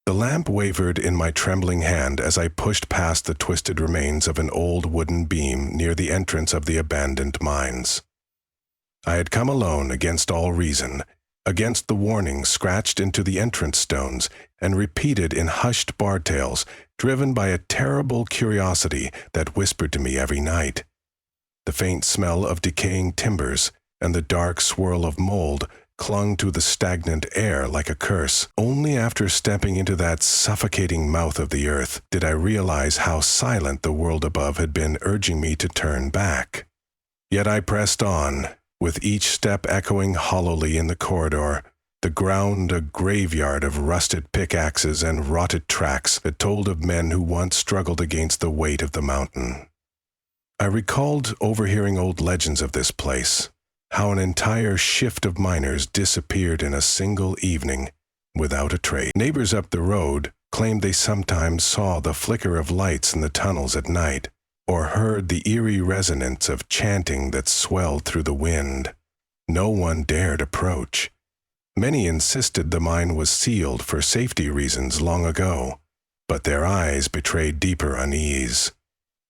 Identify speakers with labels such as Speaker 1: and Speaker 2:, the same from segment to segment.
Speaker 1: The lamp wavered in my trembling hand as I pushed past the twisted remains of an old wooden beam near the entrance of the abandoned mines. I had come alone against all reason, against the warnings scratched into the entrance stones and repeated in hushed bard tales, driven by a terrible curiosity that whispered to me every night. The faint smell of decaying timbers and the dark swirl of mold clung to the stagnant air like a curse. Only after stepping into that suffocating mouth of the earth did I realize how silent the world above had been, urging me to turn back. Yet I pressed on, with each step echoing hollowly in the corridor, the ground a graveyard of rusted pickaxes and rotted tracks that told of men who once struggled against the weight of the mountain. I recalled overhearing old legends of this place, how an entire shift of miners disappeared in a single evening without a trace. Neighbors up the road claimed they sometimes saw the flicker of lights in the tunnels at night, or heard the eerie resonance of chanting that swelled through the wind. No one dared approach. Many insisted the mine was sealed for safety reasons long ago, but their eyes betrayed deeper unease.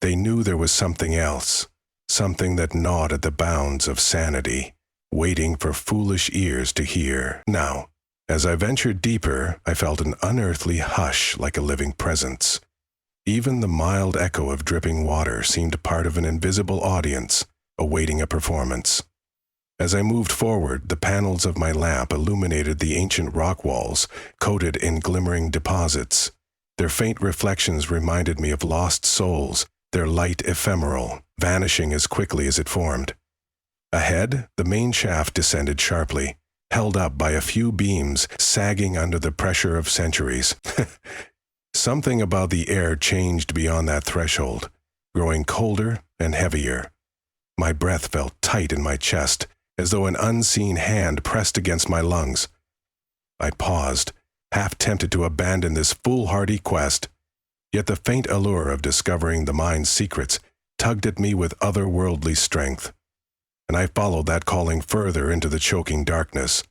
Speaker 1: They knew there was something else, something that gnawed at the bounds of sanity, waiting for foolish ears to hear. Now, as I ventured deeper, I felt an unearthly hush like a living presence. Even the mild echo of dripping water seemed part of an invisible audience, awaiting a performance. As I moved forward, the panels of my lamp illuminated the ancient rock walls, coated in glimmering deposits. Their faint reflections reminded me of lost souls, their light ephemeral, vanishing as quickly as it formed. Ahead, the main shaft descended sharply, held up by a few beams sagging under the pressure of centuries. Something about the air changed beyond that threshold, growing colder and heavier. My breath felt tight in my chest, as though an unseen hand pressed against my lungs. I paused, half tempted to abandon this foolhardy quest, yet the faint allure of discovering the mine's secrets tugged at me with otherworldly strength, and I followed that calling further into the choking darkness.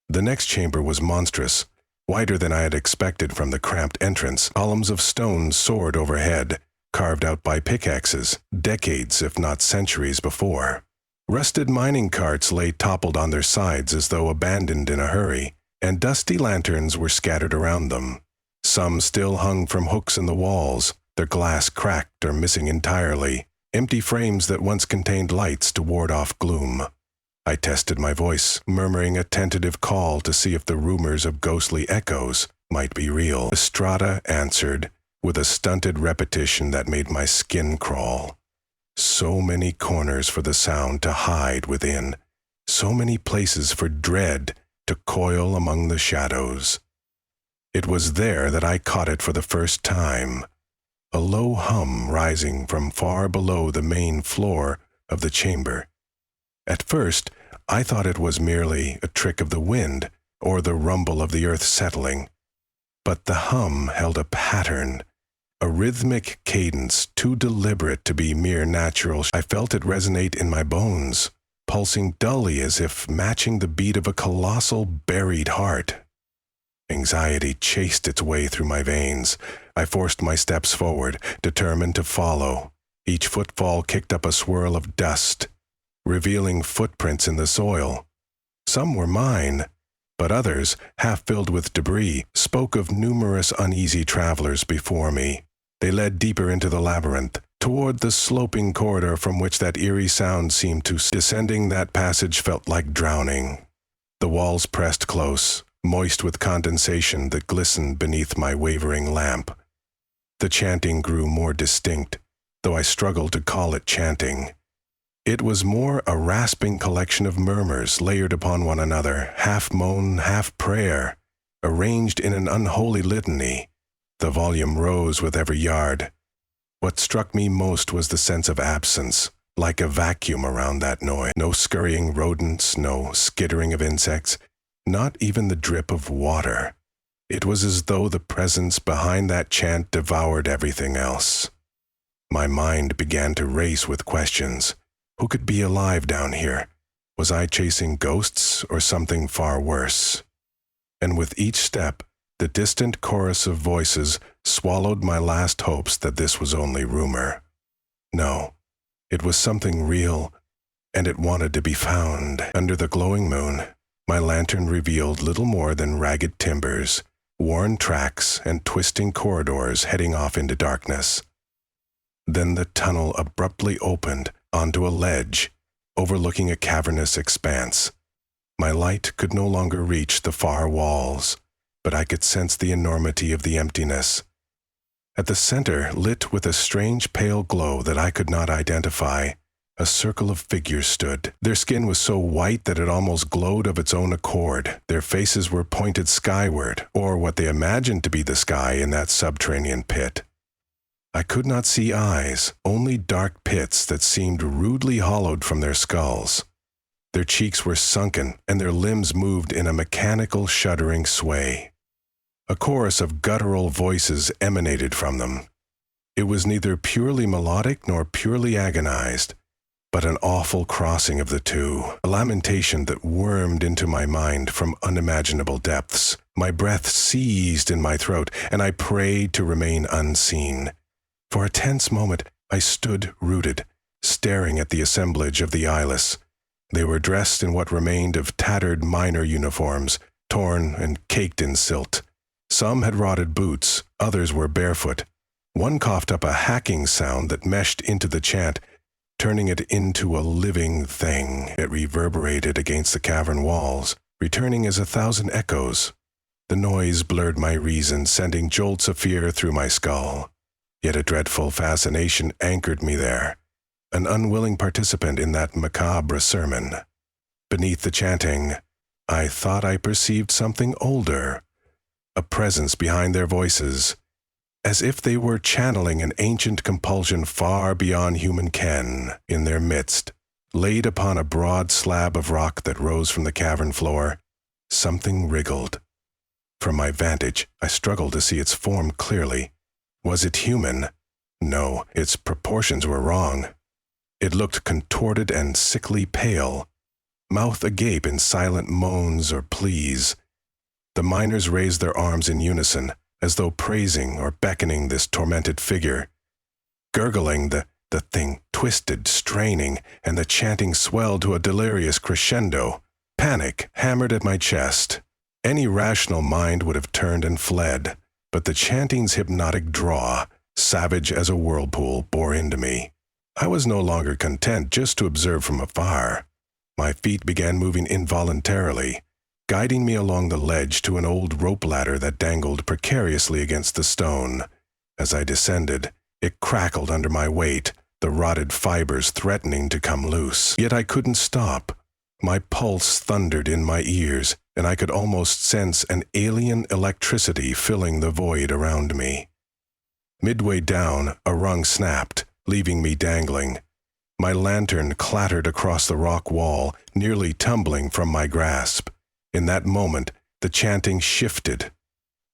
Speaker 1: The next chamber was monstrous, wider than I had expected from the cramped entrance. Columns of stone soared overhead, carved out by pickaxes, decades if not centuries before. Rusted mining carts lay toppled on their sides as though abandoned in a hurry, and dusty lanterns were scattered around them. Some still hung from hooks in the walls, their glass cracked or missing entirely, empty frames that once contained lights to ward off gloom. I tested my voice, murmuring a tentative call to see if the rumors of ghostly echoes might be real. Estrada answered, with a stunted repetition that made my skin crawl. So many corners for the sound to hide within, so many places for dread to coil among the shadows. It was there that I caught it for the first time, a low hum rising from far below the main floor of the chamber. At first, I thought it was merely a trick of the wind or the rumble of the earth settling, but the hum held a pattern, a rhythmic cadence too deliberate to be mere natural. I felt it resonate in my bones, pulsing dully as if matching the beat of a colossal buried heart. Anxiety chased its way through my veins. I forced my steps forward, determined to follow. Each footfall kicked up a swirl of dust, revealing footprints in the soil. Some were mine, but others, half filled with debris, spoke of numerous uneasy travelers before me. They led deeper into the labyrinth, toward the sloping corridor from which that eerie sound seemed to. Descending that passage felt like drowning. The walls pressed close, moist with condensation that glistened beneath my wavering lamp. The chanting grew more distinct, though I struggled to call it chanting. It was more a rasping collection of murmurs layered upon one another, half moan, half prayer, arranged in an unholy litany. The volume rose with every yard. What struck me most was the sense of absence, like a vacuum around that noise. No scurrying rodents, no skittering of insects, not even the drip of water. It was as though the presence behind that chant devoured everything else. My mind began to race with questions. Who could be alive down here? Was I chasing ghosts or something far worse? And with each step, The distant chorus of voices swallowed my last hopes that this was only rumor. No, it was something real, and it wanted to be found. Under the glowing moon, my lantern revealed little more than ragged timbers, worn tracks, and twisting corridors heading off into darkness. Then the tunnel abruptly opened onto a ledge, overlooking a cavernous expanse. My light could no longer reach the far walls, but I could sense the enormity of the emptiness. At the center, lit with a strange pale glow that I could not identify, a circle of figures stood. Their skin was so white that it almost glowed of its own accord. Their faces were pointed skyward, or what they imagined to be the sky in that subterranean pit. I could not see eyes, only dark pits that seemed rudely hollowed from their skulls. Their cheeks were sunken, and their limbs moved in a mechanical, shuddering sway. A chorus of guttural voices emanated from them. It was neither purely melodic nor purely agonized, but an awful crossing of the two, a lamentation that wormed into my mind from unimaginable depths. My breath seized in my throat, and I prayed to remain unseen. For a tense moment, I stood rooted, staring at the assemblage of the eyeless. They were dressed in what remained of tattered miner uniforms, torn and caked in silt. Some had rotted boots, others were barefoot. One coughed up a hacking sound that meshed into the chant, turning it into a living thing. It reverberated against the cavern walls, returning as 1,000 echoes. The noise blurred my reason, sending jolts of fear through my skull. Yet a dreadful fascination anchored me there, an unwilling participant in that macabre sermon. Beneath the chanting, I thought I perceived something older, a presence behind their voices, as if they were channeling an ancient compulsion far beyond human ken. In their midst, laid upon a broad slab of rock that rose from the cavern floor, something wriggled. From my vantage, I struggled to see its form clearly. Was it human? No, its proportions were wrong. It looked contorted and sickly pale, mouth agape in silent moans or pleas. The miners raised their arms in unison, as though praising or beckoning this tormented figure. Gurgling, the thing twisted, straining, and the chanting swelled to a delirious crescendo. Panic hammered at my chest. Any rational mind would have turned and fled, but the chanting's hypnotic draw, savage as a whirlpool, bore into me. I was no longer content just to observe from afar. My feet began moving involuntarily, guiding me along the ledge to an old rope ladder that dangled precariously against the stone. As I descended, it crackled under my weight, the rotted fibers threatening to come loose. Yet I couldn't stop. My pulse thundered in my ears, and I could almost sense an alien electricity filling the void around me. Midway down, a rung snapped, leaving me dangling. My lantern clattered across the rock wall, nearly tumbling from my grasp. In that moment, the chanting shifted.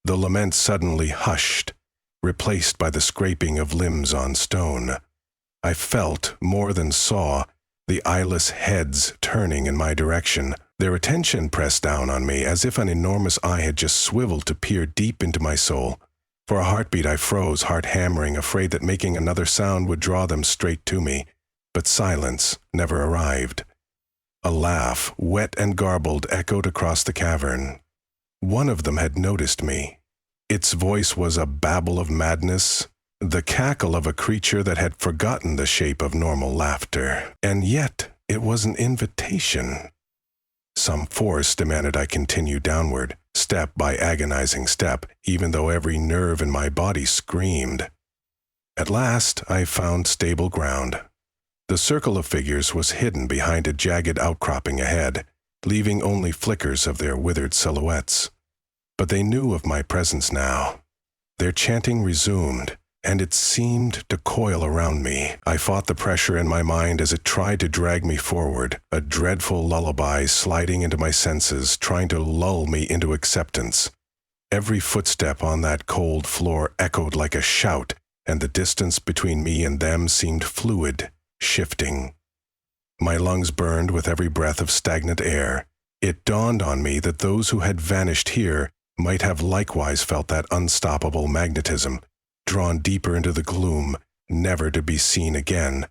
Speaker 1: The lament suddenly hushed, replaced by the scraping of limbs on stone. I felt, more than saw, the eyeless heads turning in my direction. Their attention pressed down on me as if an enormous eye had just swiveled to peer deep into my soul. For a heartbeat I froze, heart hammering, afraid that making another sound would draw them straight to me. But silence never arrived. A laugh, wet and garbled, echoed across the cavern. One of them had noticed me. Its voice was a babble of madness, the cackle of a creature that had forgotten the shape of normal laughter. And yet, it was an invitation. Some force demanded I continue downward, step by agonizing step, even though every nerve in my body screamed. At last, I found stable ground. The circle of figures was hidden behind a jagged outcropping ahead, leaving only flickers of their withered silhouettes. But they knew of my presence now. Their chanting resumed, and it seemed to coil around me. I fought the pressure in my mind as it tried to drag me forward, a dreadful lullaby sliding into my senses, trying to lull me into acceptance. Every footstep on that cold floor echoed like a shout, and the distance between me and them seemed fluid, shifting. My lungs burned with every breath of stagnant air. It dawned on me that those who had vanished here might have likewise felt that unstoppable magnetism, drawn deeper into the gloom, never to be seen again.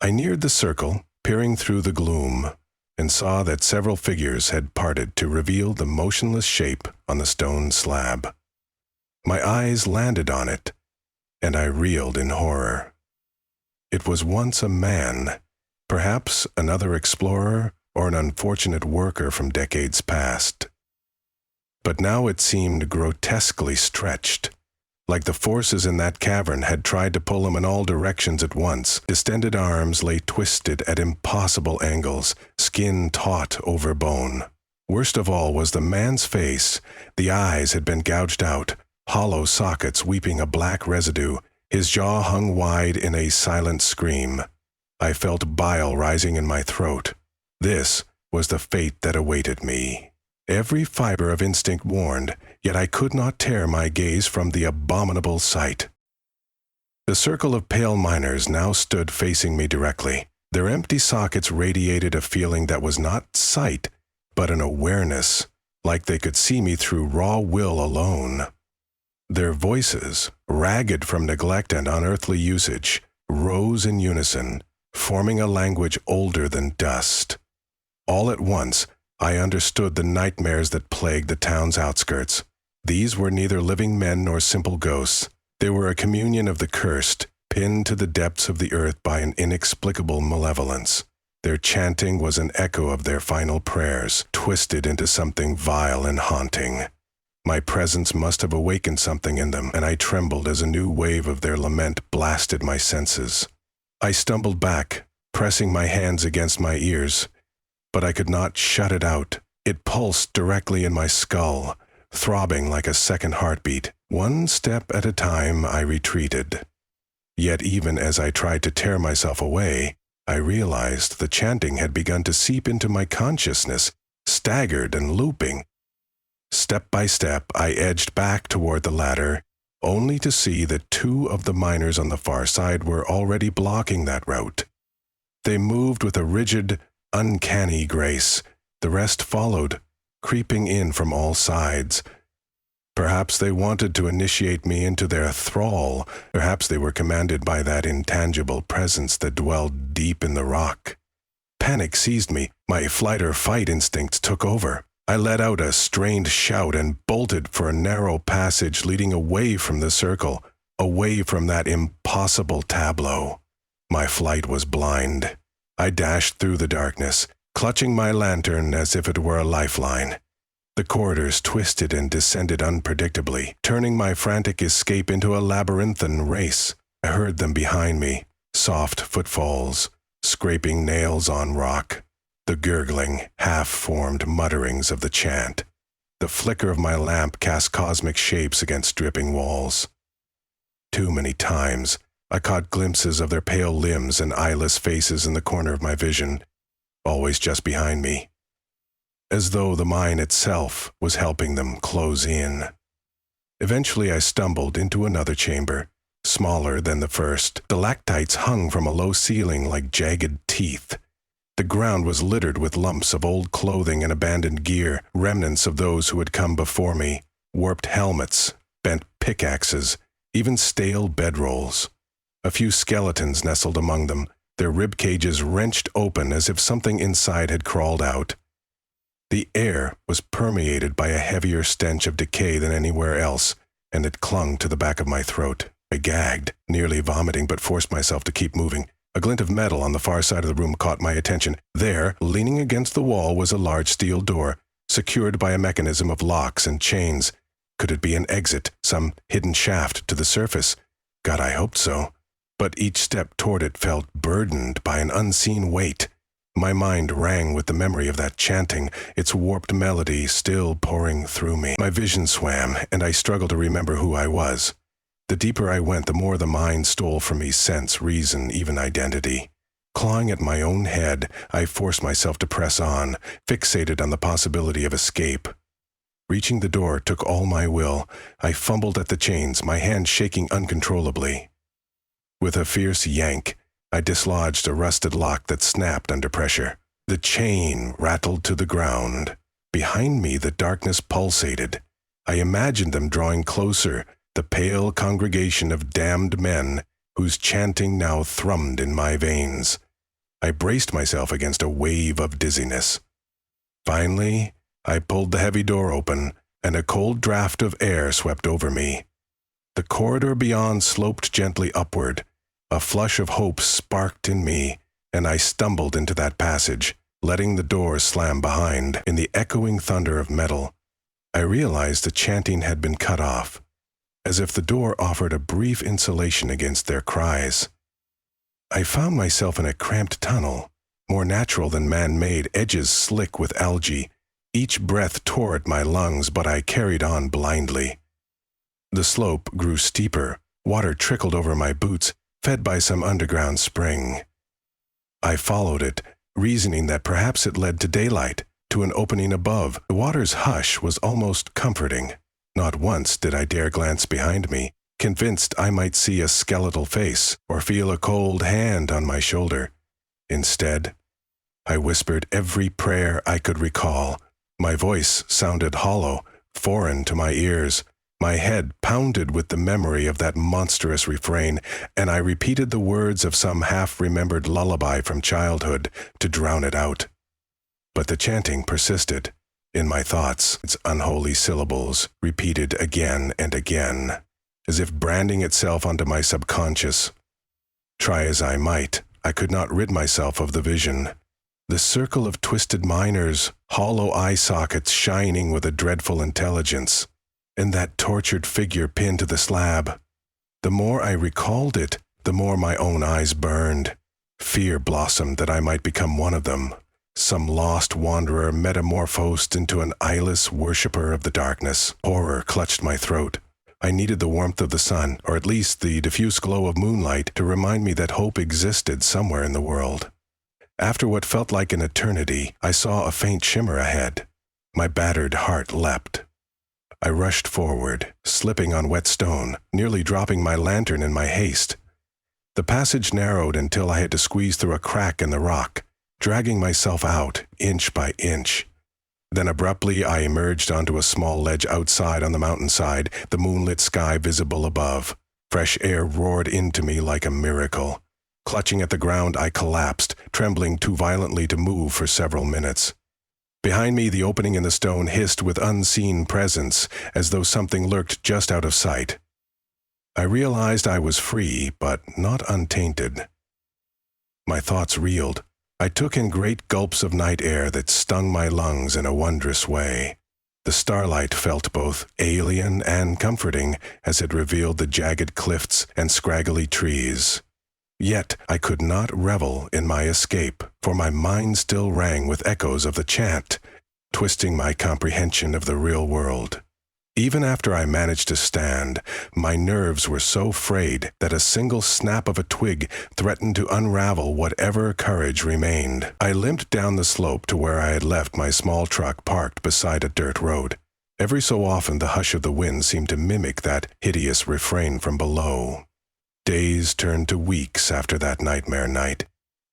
Speaker 1: I neared the circle, peering through the gloom, and saw that several figures had parted to reveal the motionless shape on the stone slab. My eyes landed on it, and I reeled in horror. It was once a man, perhaps another explorer or an unfortunate worker from decades past. But now it seemed grotesquely stretched, like the forces in that cavern had tried to pull him in all directions at once. Distended arms lay twisted at impossible angles, skin taut over bone. Worst of all was the man's face. The eyes had been gouged out, hollow sockets weeping a black residue. His jaw hung wide in a silent scream. I felt bile rising in my throat. This was the fate that awaited me. Every fiber of instinct warned, yet I could not tear my gaze from the abominable sight. The circle of pale miners now stood facing me directly. Their empty sockets radiated a feeling that was not sight, but an awareness, like they could see me through raw will alone. Their voices, ragged from neglect and unearthly usage, rose in unison, forming a language older than dust. All at once, I understood the nightmares that plagued the town's outskirts. These were neither living men nor simple ghosts. They were a communion of the cursed, pinned to the depths of the earth by an inexplicable malevolence. Their chanting was an echo of their final prayers, twisted into something vile and haunting. My presence must have awakened something in them, and I trembled as a new wave of their lament blasted my senses. I stumbled back, pressing my hands against my ears, but I could not shut it out. It pulsed directly in my skull, throbbing like a second heartbeat. One step at a time, I retreated. Yet even as I tried to tear myself away, I realized the chanting had begun to seep into my consciousness, staggered and looping. Step by step, I edged back toward the ladder, only to see that two of the miners on the far side were already blocking that route. They moved with a rigid, uncanny grace. The rest followed, creeping in from all sides. Perhaps they wanted to initiate me into their thrall. Perhaps they were commanded by that intangible presence that dwelled deep in the rock. Panic seized me. My flight or fight instincts took over. I let out a strained shout and bolted for a narrow passage leading away from the circle, away from that impossible tableau. My flight was blind. I dashed through the darkness, clutching my lantern as if it were a lifeline. The corridors twisted and descended unpredictably, turning my frantic escape into a labyrinthine race. I heard them behind me, soft footfalls, scraping nails on rock, the gurgling, half-formed mutterings of the chant. The flicker of my lamp cast cosmic shapes against dripping walls. Too many times, I caught glimpses of their pale limbs and eyeless faces in the corner of my vision, always just behind me, as though the mine itself was helping them close in. Eventually I stumbled into another chamber, smaller than the first. Stalactites hung from a low ceiling like jagged teeth. The ground was littered with lumps of old clothing and abandoned gear, remnants of those who had come before me, warped helmets, bent pickaxes, even stale bedrolls. A few skeletons nestled among them, their rib cages wrenched open as if something inside had crawled out. The air was permeated by a heavier stench of decay than anywhere else, and it clung to the back of my throat. I gagged, nearly vomiting, but forced myself to keep moving. A glint of metal on the far side of the room caught my attention. There, leaning against the wall, was a large steel door, secured by a mechanism of locks and chains. Could it be an exit, some hidden shaft to the surface? God, I hoped so. But each step toward it felt burdened by an unseen weight. My mind rang with the memory of that chanting, its warped melody still pouring through me. My vision swam, and I struggled to remember who I was. The deeper I went, the more the mind stole from me sense, reason, even identity. Clawing at my own head, I forced myself to press on, fixated on the possibility of escape. Reaching the door took all my will. I fumbled at the chains, my hand shaking uncontrollably. With a fierce yank, I dislodged a rusted lock that snapped under pressure. The chain rattled to the ground. Behind me, the darkness pulsated. I imagined them drawing closer, the pale congregation of damned men whose chanting now thrummed in my veins. I braced myself against a wave of dizziness. Finally, I pulled the heavy door open, and a cold draft of air swept over me. The corridor beyond sloped gently upward. A flush of hope sparked in me, and I stumbled into that passage, letting the door slam behind. In the echoing thunder of metal, I realized the chanting had been cut off, as if the door offered a brief insulation against their cries. I found myself in a cramped tunnel, more natural than man-made, edges slick with algae. Each breath tore at my lungs, but I carried on blindly. The slope grew steeper. Water trickled over my boots, fed by some underground spring. I followed it, reasoning that perhaps it led to daylight, to an opening above. The water's hush was almost comforting. Not once did I dare glance behind me, convinced I might see a skeletal face or feel a cold hand on my shoulder. Instead, I whispered every prayer I could recall. My voice sounded hollow, foreign to my ears. My head pounded with the memory of that monstrous refrain, and I repeated the words of some half-remembered lullaby from childhood to drown it out. But the chanting persisted. In my thoughts, its unholy syllables repeated again and again, as if branding itself onto my subconscious. Try as I might, I could not rid myself of the vision. The circle of twisted miners, hollow eye sockets shining with a dreadful intelligence, and that tortured figure pinned to the slab. The more I recalled it, the more my own eyes burned. Fear blossomed that I might become one of them, some lost wanderer metamorphosed into an eyeless worshipper of the darkness. Horror clutched my throat. I needed the warmth of the sun, or at least the diffuse glow of moonlight, to remind me that hope existed somewhere in the world. After what felt like an eternity, I saw a faint shimmer ahead. My battered heart leapt. I rushed forward, slipping on wet stone, nearly dropping my lantern in my haste. The passage narrowed until I had to squeeze through a crack in the rock, dragging myself out inch by inch. Then abruptly I emerged onto a small ledge outside on the mountainside, the moonlit sky visible above. Fresh air roared into me like a miracle. Clutching at the ground, I collapsed, trembling too violently to move for several minutes. Behind me, the opening in the stone hissed with unseen presence, as though something lurked just out of sight. I realized I was free, but not untainted. My thoughts reeled. I took in great gulps of night air that stung my lungs in a wondrous way. The starlight felt both alien and comforting as it revealed the jagged cliffs and scraggly trees. Yet I could not revel in my escape, for my mind still rang with echoes of the chant, twisting my comprehension of the real world. Even after I managed to stand, my nerves were so frayed that a single snap of a twig threatened to unravel whatever courage remained. I limped down the slope to where I had left my small truck parked beside a dirt road. Every so often the hush of the wind seemed to mimic that hideous refrain from below. Days turned to weeks after that nightmare night,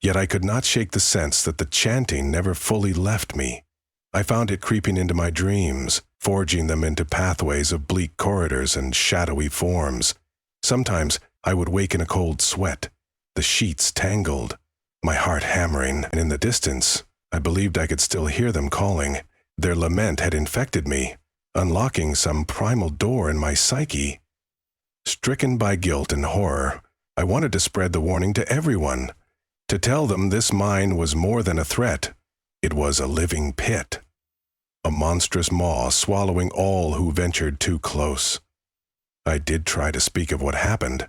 Speaker 1: yet I could not shake the sense that the chanting never fully left me. I found it creeping into my dreams, forging them into pathways of bleak corridors and shadowy forms. Sometimes I would wake in a cold sweat, the sheets tangled, my heart hammering, and in the distance, I believed I could still hear them calling. Their lament had infected me, unlocking some primal door in my psyche. Stricken by guilt and horror, I wanted to spread the warning to everyone, to tell them this mine was more than a threat. It was a living pit, a monstrous maw swallowing all who ventured too close. I did try to speak of what happened.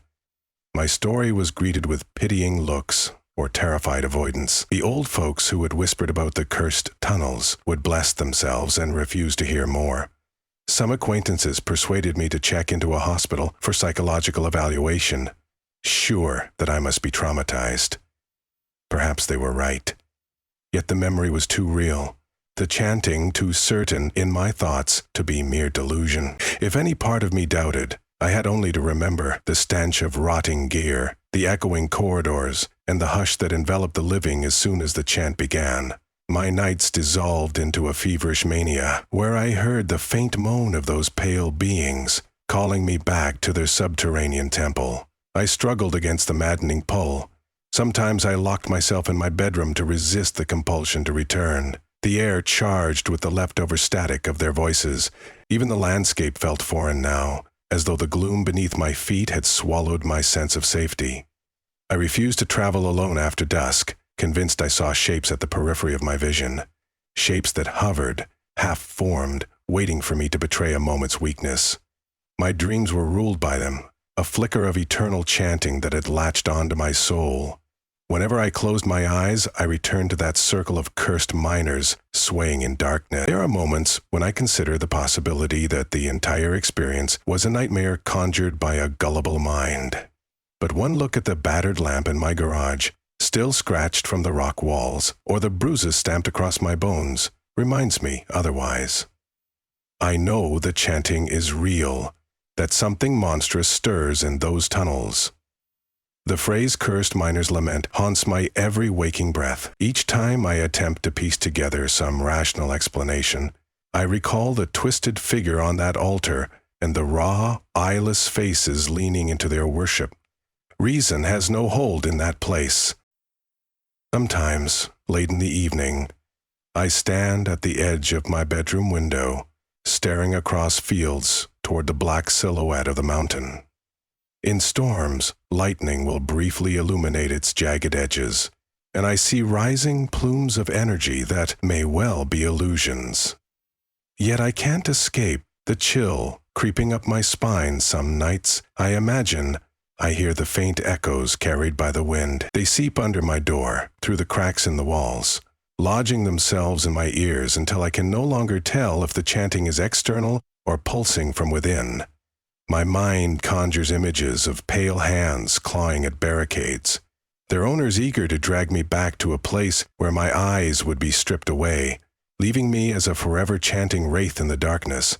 Speaker 1: My story was greeted with pitying looks or terrified avoidance. The old folks who had whispered about the cursed tunnels would bless themselves and refuse to hear more. Some acquaintances persuaded me to check into a hospital for psychological evaluation, sure that I must be traumatized. Perhaps they were right. Yet the memory was too real, the chanting too certain in my thoughts to be mere delusion. If any part of me doubted, I had only to remember the stench of rotting gear, the echoing corridors, and the hush that enveloped the living as soon as the chant began. My nights dissolved into a feverish mania, where I heard the faint moan of those pale beings, calling me back to their subterranean temple. I struggled against the maddening pull. Sometimes I locked myself in my bedroom to resist the compulsion to return. The air charged with the leftover static of their voices. Even the landscape felt foreign now, as though the gloom beneath my feet had swallowed my sense of safety. I refused to travel alone after dusk, convinced I saw shapes at the periphery of my vision. Shapes that hovered, half-formed, waiting for me to betray a moment's weakness. My dreams were ruled by them, a flicker of eternal chanting that had latched onto my soul. Whenever I closed my eyes, I returned to that circle of cursed miners swaying in darkness. There are moments when I consider the possibility that the entire experience was a nightmare conjured by a gullible mind. But one look at the battered lamp in my garage, still scratched from the rock walls, or the bruises stamped across my bones, reminds me otherwise. I know the chanting is real, that something monstrous stirs in those tunnels. The phrase "cursed miner's lament" haunts my every waking breath. Each time I attempt to piece together some rational explanation, I recall the twisted figure on that altar and the raw, eyeless faces leaning into their worship. Reason has no hold in that place. Sometimes, late in the evening, I stand at the edge of my bedroom window, staring across fields toward the black silhouette of the mountain. In storms, lightning will briefly illuminate its jagged edges, and I see rising plumes of energy that may well be illusions. Yet I can't escape the chill creeping up my spine some nights. I imagine I hear the faint echoes carried by the wind. They seep under my door, through the cracks in the walls, lodging themselves in my ears until I can no longer tell if the chanting is external or pulsing from within. My mind conjures images of pale hands clawing at barricades, their owners eager to drag me back to a place where my eyes would be stripped away, leaving me as a forever chanting wraith in the darkness.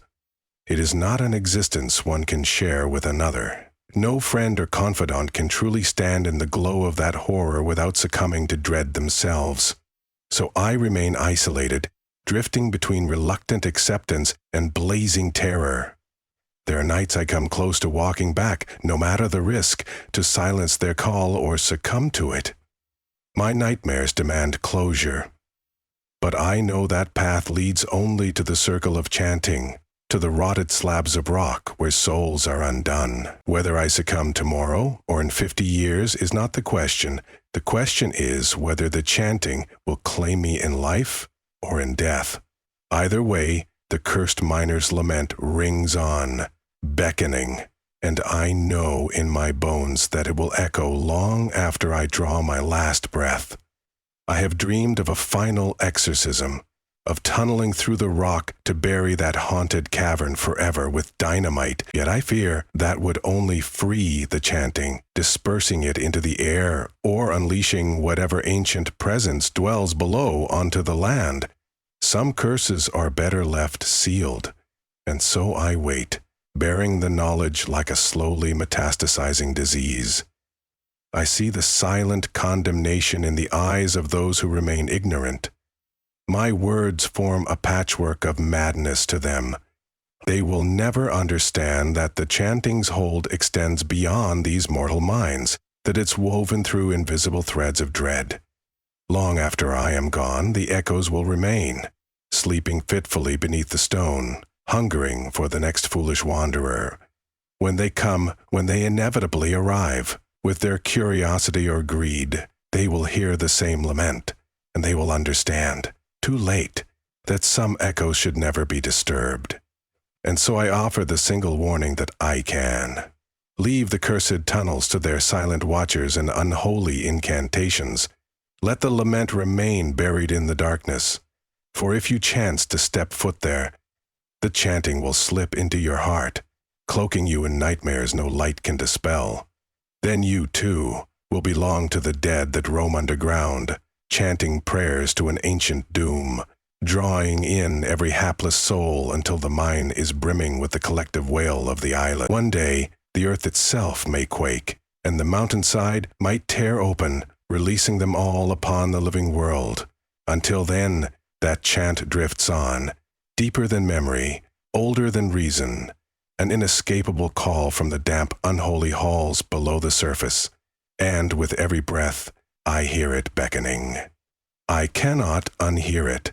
Speaker 1: It is not an existence one can share with another. No friend or confidant can truly stand in the glow of that horror without succumbing to dread themselves. So I remain isolated, drifting between reluctant acceptance and blazing terror. There are nights I come close to walking back, no matter the risk, to silence their call or succumb to it. My nightmares demand closure. But I know that path leads only to the circle of chanting, to the rotted slabs of rock where souls are undone. Whether I succumb tomorrow or in 50 years is not the question. The question is whether the chanting will claim me in life or in death. Either way, the cursed miner's lament rings on, beckoning, and I know in my bones that it will echo long after I draw my last breath. I have dreamed of a final exorcism, of tunneling through the rock to bury that haunted cavern forever with dynamite, yet I fear that would only free the chanting, dispersing it into the air or unleashing whatever ancient presence dwells below onto the land. Some curses are better left sealed, and so I wait, bearing the knowledge like a slowly metastasizing disease. I see the silent condemnation in the eyes of those who remain ignorant. My words form a patchwork of madness to them. They will never understand that the chanting's hold extends beyond these mortal minds, that it's woven through invisible threads of dread. Long after I am gone, the echoes will remain, sleeping fitfully beneath the stone, hungering for the next foolish wanderer. When they come, when they inevitably arrive, with their curiosity or greed, they will hear the same lament, and they will understand, too late, that some echoes should never be disturbed. And so I offer the single warning that I can. Leave the cursed tunnels to their silent watchers and unholy incantations. Let the lament remain buried in the darkness. For if you chance to step foot there, the chanting will slip into your heart, cloaking you in nightmares no light can dispel. Then you, too, will belong to the dead that roam underground, chanting prayers to an ancient doom, drawing in every hapless soul until the mine is brimming with the collective wail of the eyeless. One day, the earth itself may quake, and the mountainside might tear open, releasing them all upon the living world. Until then, that chant drifts on, deeper than memory, older than reason, an inescapable call from the damp, unholy halls below the surface, and with every breath, I hear it beckoning. I cannot unhear it.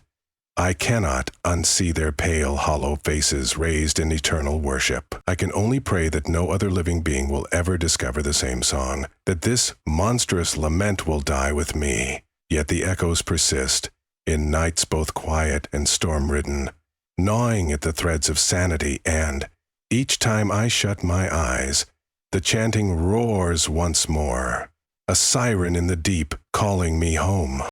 Speaker 1: I cannot unsee their pale, hollow faces raised in eternal worship. I can only pray that no other living being will ever discover the same song, that this monstrous lament will die with me. Yet the echoes persist, in nights both quiet and storm-ridden, gnawing at the threads of sanity, and, each time I shut my eyes, the chanting roars once more, a siren in the deep calling me home.